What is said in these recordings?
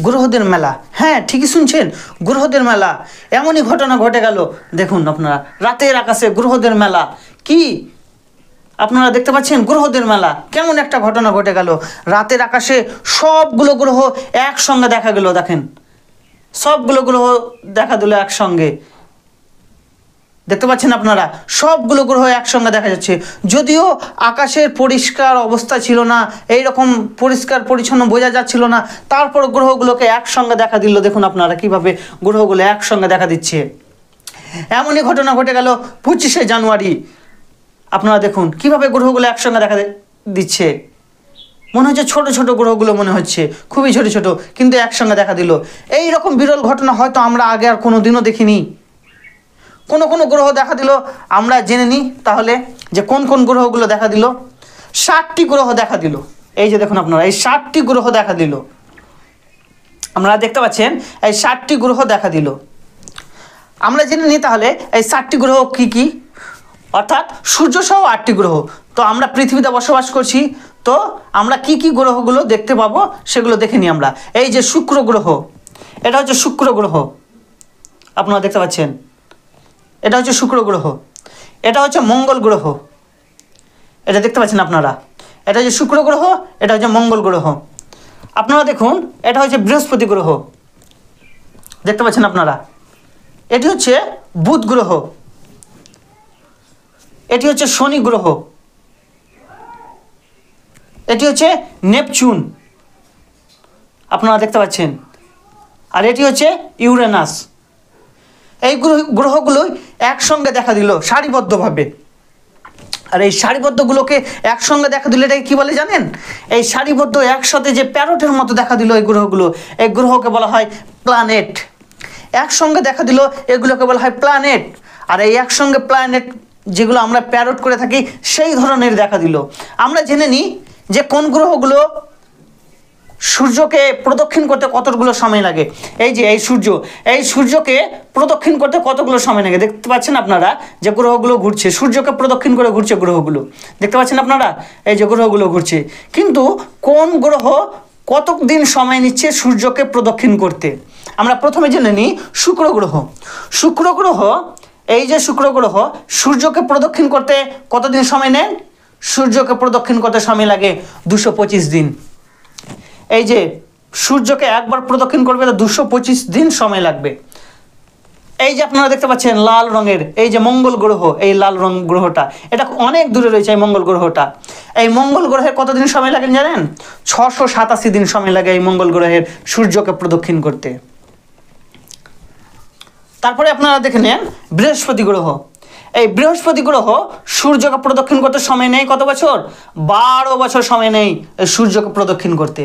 গ্রহদের মেলা। হ্যাঁ, ঠিকই শুনছেন, গ্রহদের মেলা। এমনই ঘটনা ঘটে গেল। দেখুন আপনারা, রাতের আকাশে গ্রহদের মেলা। কি আপনারা দেখতে পাচ্ছেন? গ্রহদের মেলা। কেমন একটা ঘটনা ঘটে গেল, রাতের আকাশে সবগুলো গ্রহ একসঙ্গে দেখা গেল। দেখেন, সবগুলো গ্রহ দেখা দিল একসঙ্গে। দেখতে পাচ্ছেন আপনারা, সবগুলো গ্রহ একসঙ্গে দেখা যাচ্ছে। যদিও আকাশের পরিষ্কার অবস্থা ছিল না, এইরকম পরিষ্কার পরিচ্ছন্ন বোঝা যাচ্ছিল না, তারপর গ্রহগুলোকে একসঙ্গে দেখা দিল। দেখুন আপনারা কিভাবে গ্রহগুলো একসঙ্গে দেখা দিচ্ছে। এমনই ঘটনা ঘটে গেল 25শে জানুয়ারি। আপনারা দেখুন কিভাবে গ্রহগুলো একসঙ্গে দেখা দিচ্ছে। মনে হচ্ছে ছোট ছোট গ্রহগুলো, মনে হচ্ছে খুবই ছোট ছোট, কিন্তু একসঙ্গে দেখা দিল। এই রকম বিরল ঘটনা হয়তো আমরা আগে আর কোনো দিনও দেখিনি। কোন কোন গ্রহ দেখা দিল আমরা জেনে নিই তাহলে, যে কোন কোন গ্রহগুলো দেখা দিল। 60টি গ্রহ দেখা দিল। এই যে দেখুন আপনারা, এই 60টি গ্রহ দেখা দিল। আপনারা দেখতে পাচ্ছেন, এই 60টি গ্রহ দেখা দিল। আমরা জেনে নিই তাহলে এই 60টি গ্রহ কি কি, অর্থাৎ সূর্য সহ 8টি গ্রহ। তো আমরা পৃথিবীতে বসবাস করছি, তো আমরা কি কি গ্রহগুলো দেখতে পাবো সেগুলো দেখে নিই আমরা। এই যে শুক্র গ্রহ, এটা হচ্ছে শুক্র গ্রহ। আপনারা দেখতে পাচ্ছেন, এটা হচ্ছে শুক্র গ্রহ। এটা হচ্ছে মঙ্গল গ্রহ, এটা দেখতে পাচ্ছেন আপনারা। এটা হচ্ছে শুক্র গ্রহ, এটা হচ্ছে মঙ্গল গ্রহ। আপনারা দেখুন, এটা হচ্ছে বৃহস্পতি গ্রহ, দেখতে পাচ্ছেন আপনারা। এটি হচ্ছে বুধ গ্রহ, এটি হচ্ছে শনি গ্রহ, এটি হচ্ছে নেপচুন, আপনারা দেখতে পাচ্ছেন। আর এটি হচ্ছে ইউরেনাস। এই গ্রহগুলোই একসঙ্গে দেখা দিল সারিবদ্ধভাবে। আর এই সারিবদ্ধগুলোকে একসঙ্গে দেখা দিল, এটাকে কী বলে জানেন? এই সারিবদ্ধ একসাথে যে প্যারোটের মতো দেখা দিল এই গ্রহগুলো, এই গ্রহকে বলা হয় প্ল্যানেট। একসঙ্গে দেখা দিল, এগুলোকে বলা হয় প্ল্যানেট। আর এই একসঙ্গে প্ল্যানেট যেগুলো আমরা প্যারোট করে থাকি, সেই ধরনের দেখা দিল। আমরা জেনে নিই যে কোন গ্রহগুলো সূর্যকে প্রদক্ষিণ করতে কতগুলো সময় লাগে। এই যে এই সূর্যকে প্রদক্ষিণ করতে কতগুলো সময় লাগে। দেখতে পাচ্ছেন আপনারা যে গ্রহগুলো ঘুরছে, সূর্যকে প্রদক্ষিণ করে ঘুরছে গ্রহগুলো, দেখতে পাচ্ছেন আপনারা। এই যে গ্রহগুলো ঘুরছে, কিন্তু কোন গ্রহ কত দিন সময় নিচ্ছে সূর্যকে প্রদক্ষিণ করতে, আমরা প্রথমে জেনে নিই শুক্র গ্রহ। শুক্র গ্রহ, এই যে শুক্র গ্রহ সূর্যকে প্রদক্ষিণ করতে কতদিন সময় নেন? সূর্যকে প্রদক্ষিণ করতে সময় লাগে 225 দিন। এই যে সূর্যকে একবার প্রদক্ষিণ করবে তো 225 দিন সময় লাগবে। এই যে আপনারা দেখতে পাচ্ছেন লাল রঙের, এই যে মঙ্গল গ্রহ, এই লাল রং গ্রহটা, এটা অনেক দূরে রয়েছে এই মঙ্গল গ্রহটা। এই মঙ্গল গ্রহের কতদিন সময় লাগে জানেন? 687 দিন সময় লাগে এই মঙ্গল গ্রহের সূর্যকে প্রদক্ষিণ করতে। তারপরে আপনারা দেখে নেন বৃহস্পতি গ্রহ। এই বৃহস্পতি গ্রহ সূর্যকে প্রদক্ষিণ করতে সময় নেই কত বছর? 12 বছর সময় নেই সূর্যকে প্রদক্ষিণ করতে।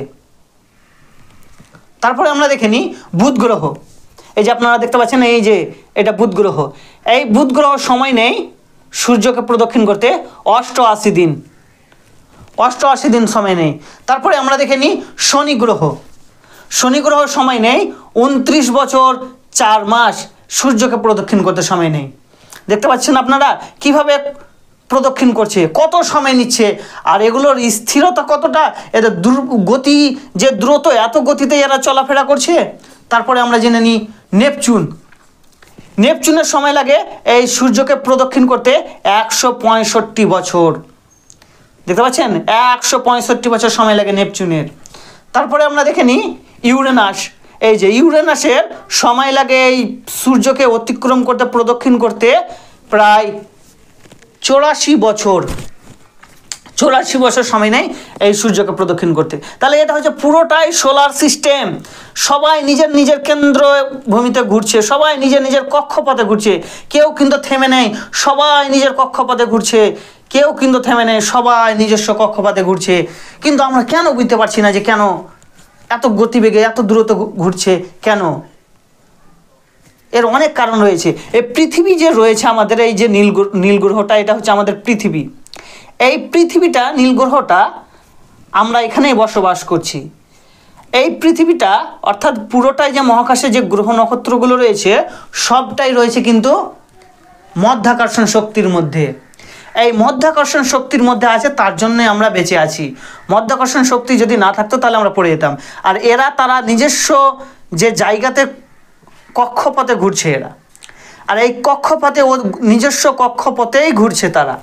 তারপরে আমরা দেখে নিই বুধ গ্রহ। এই যে আপনারা দেখতে পাচ্ছেন, এই যে এটা বুধ গ্রহ। এই বুধ গ্রহ সময় নেই সূর্যকে প্রদক্ষিণ করতে 88 দিন। 88 দিন সময় নেই। তারপরে আমরা দেখে নিই শনি গ্রহ। শনি গ্রহ সময় নেই 29 বছর 4 মাস সূর্যকে প্রদক্ষিণ করতে সময় নেই। দেখতে পাচ্ছেন আপনারা কিভাবে প্রদক্ষিণ করছে, কত সময় নিচ্ছে, আর এগুলোর স্থিরতা কতটা, এদের গতি যে দ্রুত, এত গতিতে এরা চলাফেরা করছে। তারপরে আমরা জেনে নিই নেপচুন। নেপচুনের সময় লাগে এই সূর্যকে প্রদক্ষিণ করতে 165 বছর। দেখতে পাচ্ছেন, 165 বছর সময় লাগে নেপচুনের। তারপরে আমরা দেখে নিই ইউরেনাস। এই যে ইউরেনাসের সময় লাগে এই সূর্যকে অতিক্রম করতে, প্রদক্ষিণ করতে প্রায় 84 বছর। 84 বছর সময় নেই এই সূর্যকে প্রদক্ষিণ করতে। তাহলে এটা হচ্ছে পুরোটাই সোলার সিস্টেম। সবাই নিজের নিজের কেন্দ্র ভূমিতে ঘুরছে, সবাই নিজের নিজের কক্ষপথে ঘুরছে, কেউ কিন্তু থেমে নেই, সবাই নিজের কক্ষপথে ঘুরছে, কেউ কিন্তু থেমে নেই, সবাই নিজস্ব কক্ষপথে ঘুরছে। কিন্তু আমরা কেন বুঝতে পারছি না যে কেন এত গতিবেগে এত দ্রুত ঘুরছে, কেন? এর অনেক কারণ রয়েছে। এই পৃথিবী যে রয়েছে আমাদের, এই যে নীল গ্রহটা, এটা হচ্ছে আমাদের পৃথিবী। এই পৃথিবীটা, নীল গ্রহটা, আমরা এখানেই বসবাস করছি। এই পৃথিবীটা অর্থাৎ পুরোটাই যে মহাকাশে যে গ্রহ নক্ষত্রগুলো রয়েছে, সবটাই রয়েছে কিন্তু মাধ্যাকর্ষণ শক্তির মধ্যে। এই মধ্যাকর্ষণ শক্তির মধ্যে আছে, তার জন্যে আমরা বেঁচে আছি। মধ্যাকর্ষণ শক্তি যদি না থাকতো তাহলে আমরা পড়ে যেতাম। আর তারা নিজস্ব যে জায়গাতে কক্ষপথে ঘুরছে এরা, আর এই কক্ষপথে নিজস্ব কক্ষপথেই ঘুরছে তারা,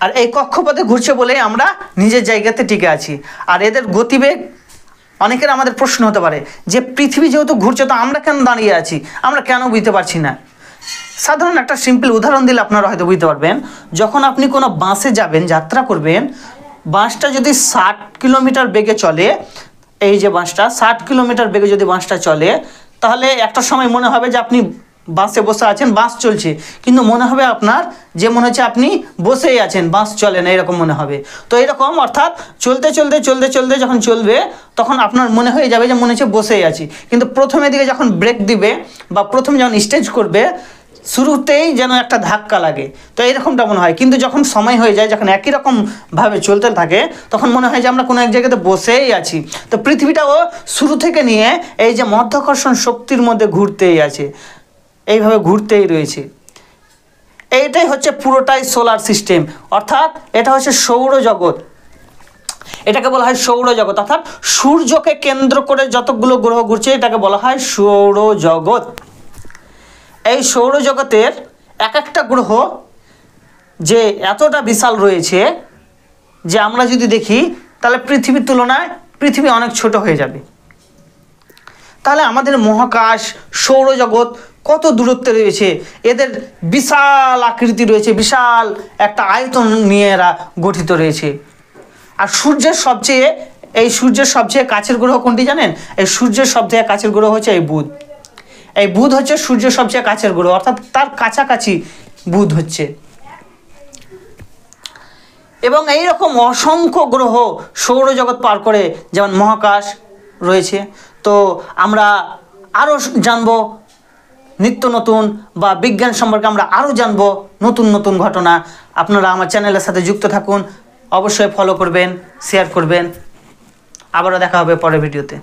আর এই কক্ষপথে ঘুরছে বলেই আমরা নিজের জায়গাতে টিকে আছি। আর এদের গতিবেগ, অনেকের আমাদের প্রশ্ন হতে পারে যে পৃথিবী যেহেতু ঘুরছে তো আমরা কেন দাঁড়িয়ে আছি, আমরা কেন বুঝতে পারছি না। সাধারণ একটা সিম্পল উদাহরণ দিলে আপনারা হয়তো বুঝতে পারবেন। যখন আপনি কোনো বাসে যাবেন, যাত্রা করবেন, বাসটা যদি 60 কিলোমিটার বেগে চলে, এই যে বাসটা 60 কিলোমিটার বেগে যদি বাসটা চলে, তাহলে একটা সময় মনে হবে যে আপনি বাসে বসে আছেন, বাস চলছে, কিন্তু মনে হবে আপনার যে মনে হচ্ছে আপনি বসেই আছেন, বাস চলে না, এরকম মনে হবে। তো এরকম অর্থাৎ চলতে চলতে চলতে চলতে যখন চলবে তখন আপনার মনে হয়ে যাবে যে মনে হচ্ছে বসেই আছি, কিন্তু প্রথমের দিকে যখন ব্রেক দিবে বা প্রথমে যখন স্টেজ করবে, শুরুতেই যেন একটা ধাক্কা লাগে, তো এইরকমটা মনে হয়। কিন্তু যখন সময় হয়ে যায়, যখন একই রকমভাবে চলতে থাকে, তখন মনে হয় যে আমরা কোনো এক জায়গাতে বসেই আছি। তো পৃথিবীটাও শুরু থেকে নিয়ে এই যে মধ্যাকর্ষণ শক্তির মধ্যে ঘুরতেই আছে, এইভাবে ঘুরতেই রয়েছে। এইটাই হচ্ছে পুরোটাই সোলার সিস্টেম, অর্থাৎ এটা হচ্ছে সৌরজগৎ। এটাকে বলা হয় সৌরজগৎ, অর্থাৎ সূর্যকে কেন্দ্র করে যতগুলো গ্রহ ঘুরছে এটাকে বলা হয় সৌরজগৎ। এই সৌরজগতের এক একটা গ্রহ যে এতটা বিশাল রয়েছে যে আমরা যদি দেখি তাহলে পৃথিবীর তুলনায় পৃথিবী অনেক ছোট হয়ে যাবে। তাহলে আমাদের মহাকাশ, সৌরজগৎ কত দূরত্বে রয়েছে, এদের বিশাল আকৃতি রয়েছে, বিশাল একটা আয়তন নিয়ে এরা গঠিত রয়েছে। আর সূর্যের সবচেয়ে কাছের গ্রহ কোনটি জানেন? এই সূর্যের সবচেয়ে কাছের গ্রহ হচ্ছে এই বুধ। এই বুধ হচ্ছে সূর্যের সবচেয়ে কাছের গ্রহ, অর্থাৎ তার কাছাকাছি বুধ হচ্ছে। এবং এইরকম অসংখ্য গ্রহ সৌরজগৎ পার করে যেমন মহাকাশ রয়েছে। তো আমরা আরও জানবো নিত্য নতুন বা বিজ্ঞান সম্পর্কে আমরা আরও জানবো নতুন নতুন ঘটনা। আপনারা আমার চ্যানেলের সাথে যুক্ত থাকুন, অবশ্যই ফলো করবেন, শেয়ার করবেন। আবারও দেখা হবে পরের ভিডিওতে।